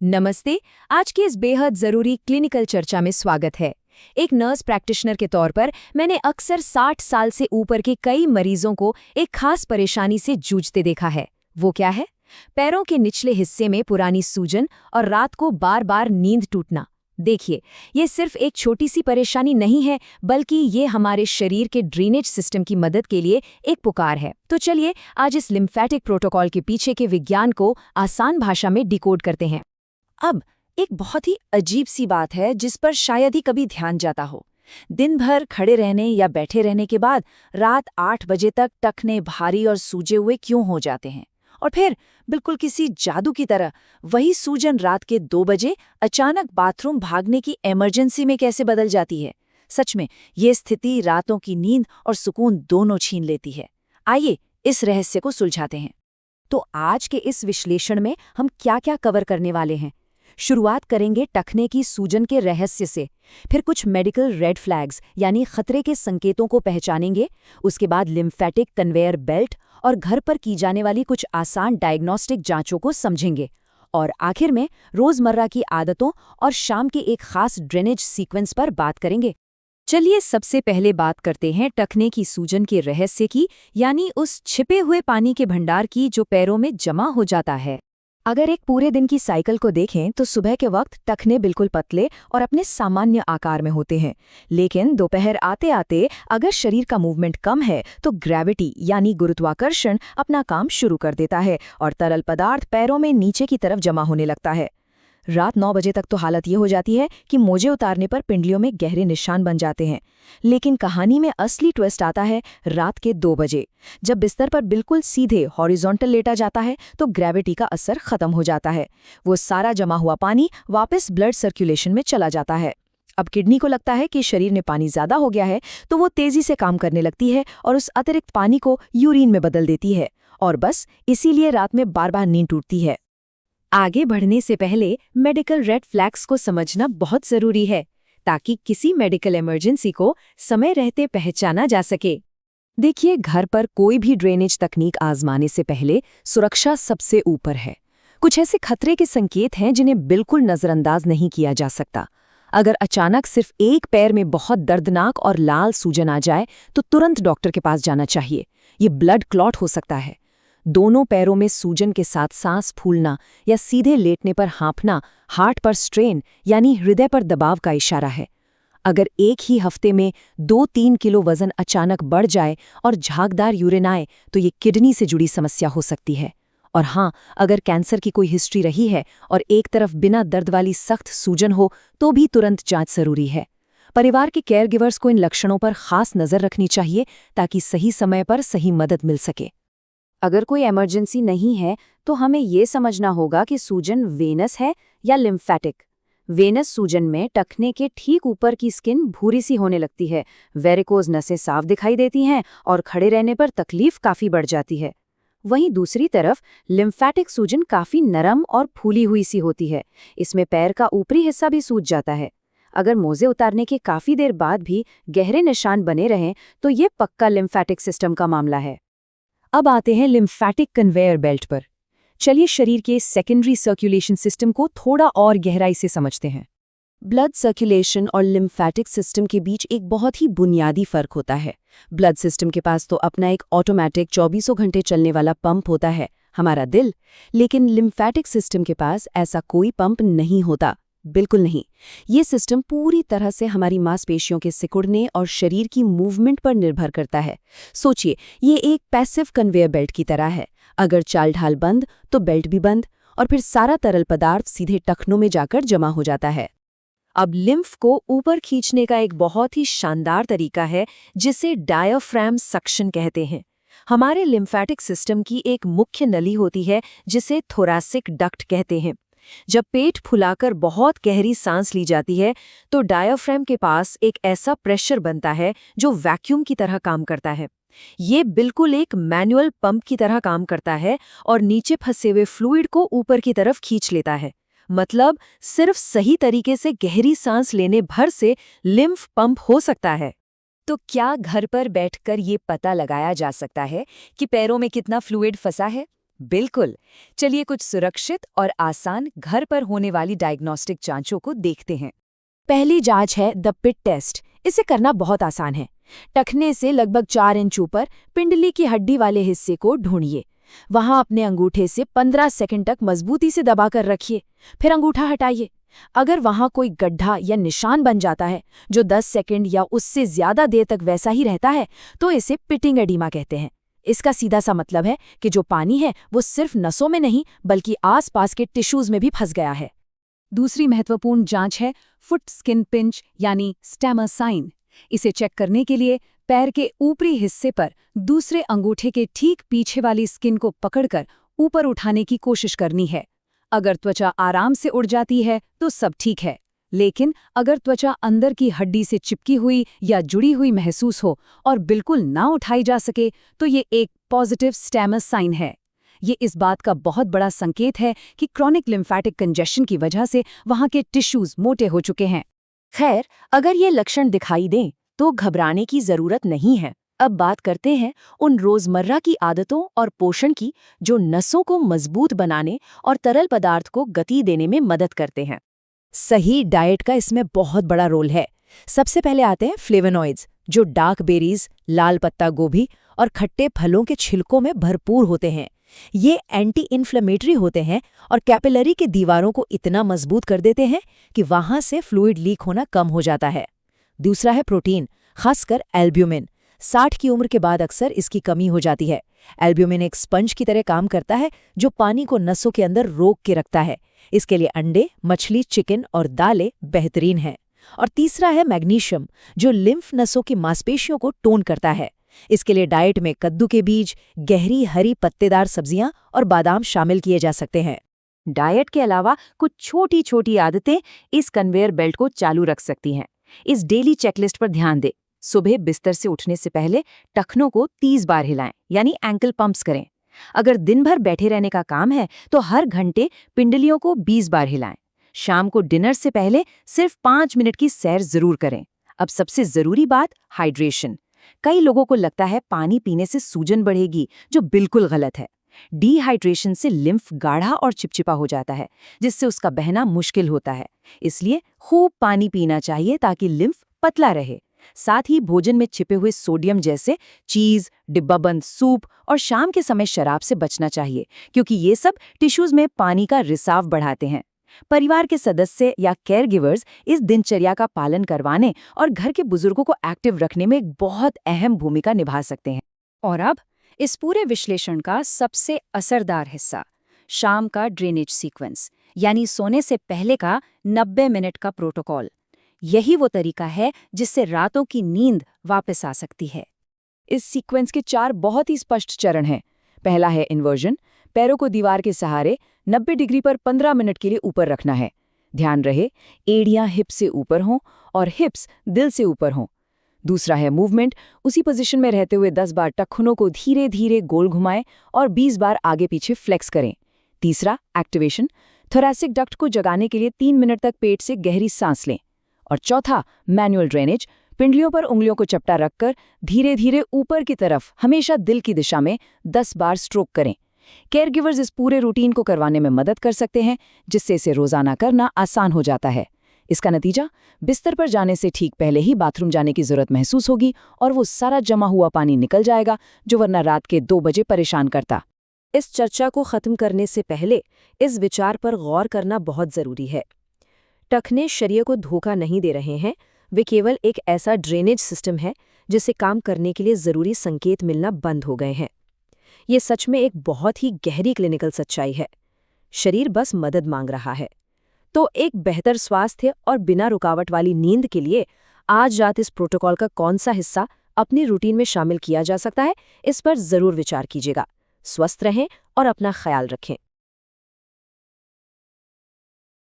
नमस्ते। आज की इस बेहद ज़रूरी क्लिनिकल चर्चा में स्वागत है। एक नर्स प्रैक्टिशनर के तौर पर मैंने अक्सर 60 साल से ऊपर के कई मरीजों को एक खास परेशानी से जूझते देखा है। वो क्या है? पैरों के निचले हिस्से में पुरानी सूजन और रात को बार बार नींद टूटना। देखिए, ये सिर्फ एक छोटी सी परेशानी नहीं है, बल्कि ये हमारे शरीर के ड्रेनेज सिस्टम की मदद के लिए एक पुकार है। तो चलिए आज इस लिम्फेटिक प्रोटोकॉल के पीछे के विज्ञान को आसान भाषा में डिकोड करते हैं। अब एक बहुत ही अजीब सी बात है जिस पर शायद ही कभी ध्यान जाता हो। दिन भर खड़े रहने या बैठे रहने के बाद रात 8 बजे तक टखने भारी और सूजे हुए क्यों हो जाते हैं, और फिर बिल्कुल किसी जादू की तरह वही सूजन रात के 2 बजे अचानक बाथरूम भागने की इमरजेंसी में कैसे बदल जाती है। सच में ये स्थिति रातों की नींद और सुकून दोनों छीन लेती है। आइए इस रहस्य को सुलझाते हैं। तो आज के इस विश्लेषण में हम क्या-क्या कवर करने वाले हैं। शुरुआत करेंगे टखने की सूजन के रहस्य से, फिर कुछ मेडिकल रेड फ्लैग्स यानी खतरे के संकेतों को पहचानेंगे, उसके बाद लिम्फेटिक कन्वेयर बेल्ट और घर पर की जाने वाली कुछ आसान डायग्नोस्टिक जांचों को समझेंगे, और आखिर में रोजमर्रा की आदतों और शाम के एक खास ड्रेनेज सीक्वेंस पर बात करेंगे। चलिए सबसे पहले बात करते हैं टखने की सूजन के रहस्य की, यानी उस छिपे हुए पानी के भंडार की जो पैरों में जमा हो जाता है। अगर एक पूरे दिन की साइकिल को देखें तो सुबह के वक्त टखने बिल्कुल पतले और अपने सामान्य आकार में होते हैं, लेकिन दोपहर आते आते अगर शरीर का मूवमेंट कम है तो ग्रेविटी यानी गुरुत्वाकर्षण अपना काम शुरू कर देता है और तरल पदार्थ पैरों में नीचे की तरफ जमा होने लगता है। रात 9 बजे तक तो हालत ये हो जाती है कि मोजे उतारने पर पिंडलियों में गहरे निशान बन जाते हैं, लेकिन कहानी में असली ट्विस्ट आता है रात के 2 बजे। जब बिस्तर पर बिल्कुल सीधे हॉरिजॉन्टल लेटा जाता है तो ग्रेविटी का असर खत्म हो जाता है। वो सारा जमा हुआ पानी वापस ब्लड सर्कुलेशन में चला जाता है। अब किडनी को लगता है कि शरीर में पानी ज्यादा हो गया है, तो वो तेजी से काम करने लगती है और उस अतिरिक्त पानी को यूरिन में बदल देती है, और बस इसीलिए रात में बार बार नींद टूटती है। आगे बढ़ने से पहले मेडिकल रेड फ्लैग्स को समझना बहुत जरूरी है, ताकि किसी मेडिकल इमरजेंसी को समय रहते पहचाना जा सके। देखिए, घर पर कोई भी ड्रेनेज तकनीक आजमाने से पहले सुरक्षा सबसे ऊपर है। कुछ ऐसे खतरे के संकेत हैं जिन्हें बिल्कुल नजरअंदाज नहीं किया जा सकता। अगर अचानक सिर्फ एक पैर में बहुत दर्दनाक और लाल सूजन आ जाए तो तुरंत डॉक्टर के पास जाना चाहिए। ये ब्लड क्लॉट हो सकता है। दोनों पैरों में सूजन के साथ सांस फूलना या सीधे लेटने पर हाँफना हार्ट पर स्ट्रेन यानी हृदय पर दबाव का इशारा है। अगर एक ही हफ्ते में 2-3 किलो वजन अचानक बढ़ जाए और झागदार यूरिन आए तो ये किडनी से जुड़ी समस्या हो सकती है। और हाँ, अगर कैंसर की कोई हिस्ट्री रही है और एक तरफ बिना दर्द वाली सख्त सूजन हो तो भी तुरंत जांच जरूरी है। परिवार के केयरगिवर्स को इन लक्षणों पर खास नजर रखनी चाहिए ताकि सही समय पर सही मदद मिल सके। अगर कोई इमरजेंसी नहीं है तो हमें ये समझना होगा कि सूजन वेनस है या लिम्फेटिक। वेनस सूजन में टखने के ठीक ऊपर की स्किन भूरी सी होने लगती है, वेरिकोज नसें साफ दिखाई देती हैं और खड़े रहने पर तकलीफ काफी बढ़ जाती है। वहीं दूसरी तरफ लिम्फेटिक सूजन काफी नरम और फूली हुई सी होती है। इसमें पैर का ऊपरी हिस्सा भी सूज जाता है। अगर मोजे उतारने के काफी देर बाद भी गहरे निशान बने रहें तो ये पक्का लिम्फेटिक सिस्टम का मामला है। अब आते हैं लिम्फेटिक कन्वेयर बेल्ट पर। चलिए शरीर के सेकेंडरी सर्कुलेशन सिस्टम को थोड़ा और गहराई से समझते हैं। ब्लड सर्कुलेशन और लिम्फेटिक सिस्टम के बीच एक बहुत ही बुनियादी फर्क होता है। ब्लड सिस्टम के पास तो अपना एक ऑटोमेटिक 24 घंटे चलने वाला पंप होता है, हमारा दिल, लेकिन लिम्फेटिक सिस्टम के पास ऐसा कोई पंप नहीं होता, बिल्कुल नहीं। ये सिस्टम पूरी तरह से हमारी मांसपेशियों के सिकुड़ने और शरीर की मूवमेंट पर निर्भर करता है। सोचिए, ये एक पैसिव कन्वेयर बेल्ट की तरह है। अगर चाल ढाल बंद तो बेल्ट भी बंद, और फिर सारा तरल पदार्थ सीधे टखनों में जाकर जमा हो जाता है। अब लिम्फ को ऊपर खींचने का एक बहुत ही शानदार तरीका है जिसे डायाफ्राम सक्शन कहते हैं। हमारे लिम्फेटिक सिस्टम की एक मुख्य नली होती है जिसे थोरैसिक डक्ट कहते हैं। जब पेट फुलाकर बहुत गहरी सांस ली जाती है तो डायाफ्राम के पास एक ऐसा प्रेशर बनता है जो वैक्यूम की तरह काम करता है। ये बिल्कुल एक मैनुअल पंप की तरह काम करता है और नीचे फंसे हुए फ्लूइड को ऊपर की तरफ खींच लेता है। मतलब सिर्फ सही तरीके से गहरी सांस लेने भर से लिम्फ पंप हो सकता है। तो क्या घर पर बैठकर ये पता लगाया जा सकता है कि पैरों में कितना फ्लूइड फंसा है? बिल्कुल। चलिए कुछ सुरक्षित और आसान घर पर होने वाली डायग्नोस्टिक जांचों को देखते हैं। पहली जांच है द पिट टेस्ट। इसे करना बहुत आसान है। टखने से लगभग 4 इंच ऊपर पिंडली की हड्डी वाले हिस्से को ढूंढिए। वहां अपने अंगूठे से 15 सेकंड तक मजबूती से दबाकर रखिए, फिर अंगूठा हटाइए। अगर वहां कोई गड्ढा या निशान बन जाता है जो 10 सेकंड या उससे ज्यादा देर तक वैसा ही रहता है, तो इसे पिटिंग एडीमा कहते हैं। इसका सीधा सा मतलब है कि जो पानी है वो सिर्फ नसों में नहीं बल्कि आसपास के टिश्यूज में भी फंस गया है। दूसरी महत्वपूर्ण जांच है फुट स्किन पिंच यानी स्टैमर साइन। इसे चेक करने के लिए पैर के ऊपरी हिस्से पर दूसरे अंगूठे के ठीक पीछे वाली स्किन को पकड़कर ऊपर उठाने की कोशिश करनी है। अगर त्वचा आराम से उड़ जाती है तो सब ठीक है, लेकिन अगर त्वचा अंदर की हड्डी से चिपकी हुई या जुड़ी हुई महसूस हो और बिल्कुल ना उठाई जा सके तो ये एक पॉजिटिव स्टैमर साइन है। ये इस बात का बहुत बड़ा संकेत है कि क्रॉनिक लिम्फेटिक कंजेशन की वजह से वहां के टिश्यूज मोटे हो चुके हैं। खैर, अगर ये लक्षण दिखाई दें तो घबराने की जरूरत नहीं है। अब बात करते हैं उन रोजमर्रा की आदतों और पोषण की जो नसों को मजबूत बनाने और तरल पदार्थ को गति देने में मदद करते हैं। सही डाइट का इसमें बहुत बड़ा रोल है। सबसे पहले आते हैं फ्लेवोनॉइड्स, जो डार्क बेरीज, लाल पत्ता गोभी और खट्टे फलों के छिलकों में भरपूर होते हैं। ये एंटी इन्फ्लेमेटरी होते हैं और कैपिलरी की दीवारों को इतना मजबूत कर देते हैं कि वहां से फ्लूइड लीक होना कम हो जाता है। दूसरा है प्रोटीन, खासकर एल्ब्यूमिन। 60 की उम्र के बाद अक्सर इसकी कमी हो जाती है। एल्ब्यूमिन एक स्पंज की तरह काम करता है जो पानी को नसों के अंदर रोक के रखता है। इसके लिए अंडे, मछली, चिकन और दालें बेहतरीन हैं। और तीसरा है मैग्नीशियम, जो लिम्फ नसों की मांसपेशियों को टोन करता है। इसके लिए डाइट में कद्दू के बीज, गहरी हरी पत्तेदार सब्जियां और बादाम शामिल किए जा सकते हैं। डाइट के अलावा कुछ छोटी छोटी आदतें इस कन्वेयर बेल्ट को चालू रख सकती हैं। इस डेली चेकलिस्ट पर ध्यान दें। सुबह बिस्तर से उठने से पहले टखनों को 30 बार हिलाएं, यानी एंकल पंप्स करें। अगर दिन भर बैठे रहने का काम है तो हर घंटे पिंडलियों को 20 बार हिलाएं। शाम को डिनर से पहले सिर्फ 5 मिनट की सैर जरूर करें। अब सबसे जरूरी बात, हाइड्रेशन। कई लोगों को लगता है पानी पीने से सूजन बढ़ेगी, जो बिल्कुल गलत है। डिहाइड्रेशन से लिम्फ गाढ़ा और चिपचिपा हो जाता है, जिससे उसका बहना मुश्किल होता है। इसलिए खूब पानी पीना चाहिए ताकि लिम्फ पतला रहे। साथ ही भोजन में छिपे हुए सोडियम जैसे चीज, डिब्बाबंद सूप और शाम के समय शराब से बचना चाहिए, क्योंकि ये सब टिश्यूज में पानी का रिसाव बढ़ाते हैं। परिवार के सदस्य या केयर गिवर्स इस दिनचर्या का पालन करवाने और घर के बुजुर्गों को एक्टिव रखने में एक बहुत अहम भूमिका निभा सकते हैं। और अब इस पूरे विश्लेषण का सबसे असरदार हिस्सा, शाम का ड्रेनेज सीक्वेंस, यानी सोने से पहले का 90 मिनट का प्रोटोकॉल। यही वो तरीका है जिससे रातों की नींद वापस आ सकती है। इस सीक्वेंस के 4 बहुत ही स्पष्ट चरण हैं। पहला है इन्वर्जन। पैरों को दीवार के सहारे 90 डिग्री पर 15 मिनट के लिए ऊपर रखना है। ध्यान रहे, एड़ियां हिप से ऊपर हों और हिप्स दिल से ऊपर हों। दूसरा है मूवमेंट। उसी पोजीशन में रहते हुए 10 बार टखनों को धीरे धीरे गोल घुमाएं और 20 बार आगे पीछे फ्लेक्स करें। तीसरा, एक्टिवेशन। थोरैसिक डक्ट को जगाने के लिए 3 मिनट तक पेट से गहरी सांस लें। और चौथा, मैनुअल ड्रेनेज। पिंडलियों पर उंगलियों को चपटा रखकर धीरे धीरे ऊपर की तरफ, हमेशा दिल की दिशा में 10 बार स्ट्रोक करें। केयरगिवर्स इस पूरे रूटीन को करवाने में मदद कर सकते हैं, जिससे इसे रोजाना करना आसान हो जाता है। इसका नतीजा, बिस्तर पर जाने से ठीक पहले ही बाथरूम जाने की जरूरत महसूस होगी और वो सारा जमा हुआ पानी निकल जाएगा जो वरना रात के 2 बजे परेशान करता। इस चर्चा को खत्म करने से पहले इस विचार पर गौर करना बहुत जरूरी है। टखने शरीर को धोखा नहीं दे रहे हैं, वे केवल एक ऐसा ड्रेनेज सिस्टम है जिसे काम करने के लिए जरूरी संकेत मिलना बंद हो गए हैं। ये सच में एक बहुत ही गहरी क्लिनिकल सच्चाई है। शरीर बस मदद मांग रहा है। तो एक बेहतर स्वास्थ्य और बिना रुकावट वाली नींद के लिए आज रात इस प्रोटोकॉल का कौन सा हिस्सा अपनी रूटीन में शामिल किया जा सकता है, इस पर जरूर विचार कीजिएगा। स्वस्थ रहें और अपना ख्याल रखें।